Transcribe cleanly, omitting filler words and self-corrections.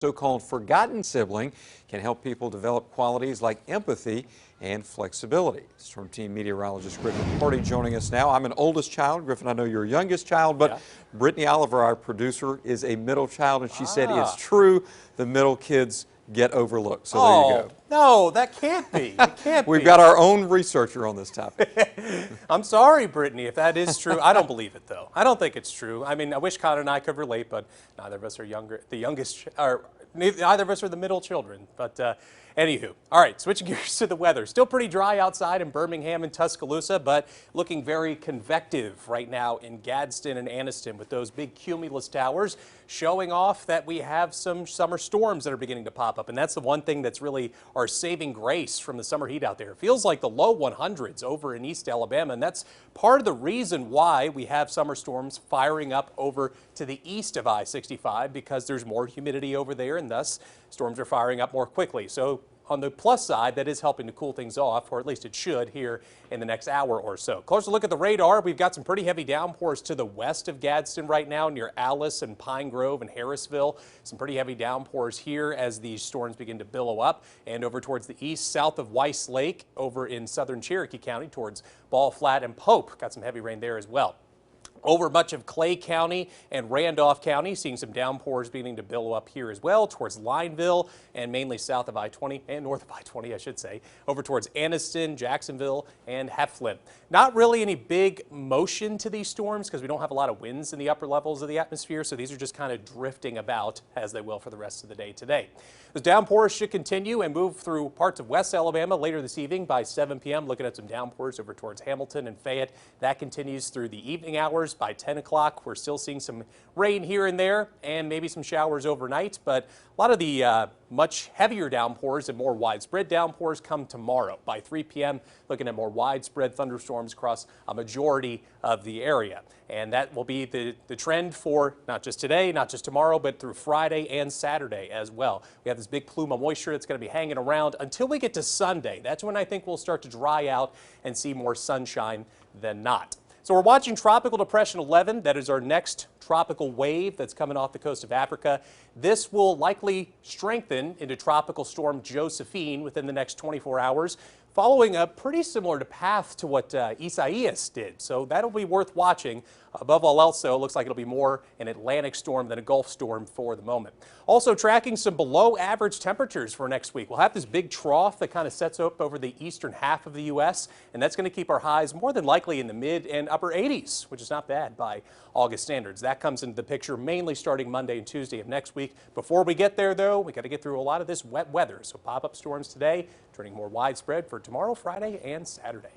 So-called forgotten sibling can help people develop qualities like empathy and flexibility. Storm Team meteorologist Griffin joining us now. I'm an oldest child. Griffin, I know you're youngest child, but Brittany Oliver, our producer, is a middle child, and she said it's true the middle kids get overlooked. So there you go. No, that can't be. It can't We've be. got our own researcher on this topic. I'm sorry, Brittany, if that is true. I don't believe it, though. I don't think it's true. I mean, I wish Connor and I could relate, but neither of us are neither of us are the middle children. But anywho, all right, switching gears to the weather. Still pretty dry outside in Birmingham and Tuscaloosa, but looking very convective right now in Gadsden and Anniston with those big cumulus towers showing off that we have some summer storms that are beginning to pop up. And that's the one thing that's really our saving grace from the summer heat out there. It feels like the low 100s over in East Alabama, and that's part of the reason why we have summer storms firing up over to the east of I-65, because there's more humidity over there, and thus storms are firing up more quickly. So on the plus side, that is helping to cool things off, or at least it should here in the next hour or so. Closer look at the radar. We've got some pretty heavy downpours to the west of Gadsden right now near Alice and Pine Grove and Harrisville. Some pretty heavy downpours here as these storms begin to billow up, and over towards the east, south of Weiss Lake, over in southern Cherokee County towards Ball Flat and Pope. Got some heavy rain there as well. Over much of Clay County and Randolph County, seeing some downpours beginning to billow up here as well towards Lineville and mainly south of I-20 and north of I-20, I should say, over towards Anniston, Jacksonville, and Heflin. Not really any big motion to these storms because we don't have a lot of winds in the upper levels of the atmosphere, so these are just kind of drifting about as they will for the rest of the day today. The downpours should continue and move through parts of West Alabama later this evening by 7 p.m. Looking at some downpours over towards Hamilton and Fayette. That continues through the evening hours. By 10 o'clock, we're still seeing some rain here and there and maybe some showers overnight, but a lot of the much heavier downpours and more widespread downpours come tomorrow. By 3 p.m., looking at more widespread thunderstorms across a majority of the area. And that will be the trend for not just today, not just tomorrow, but through Friday and Saturday as well. We have this big plume of moisture that's going to be hanging around until we get to Sunday. That's when I think we'll start to dry out and see more sunshine than not. So we're watching Tropical Depression 11. That is our next tropical wave that's coming off the coast of Africa. This will likely strengthen into Tropical Storm Josephine within the next 24 hours, following a pretty similar path to what Isaias did. So that'll be worth watching. Above all else, though, it looks like it'll be more an Atlantic storm than a Gulf storm for the moment. Also tracking some below average temperatures for next week. We'll have this big trough that kind of sets up over the eastern half of the U.S., and that's going to keep our highs more than likely in the mid and upper 80s, which is not bad by August standards. That comes into the picture mainly starting Monday and Tuesday of next week. Before we get there, though, we got to get through a lot of this wet weather. So pop-up storms today, turning more widespread for tomorrow, Friday, and Saturday.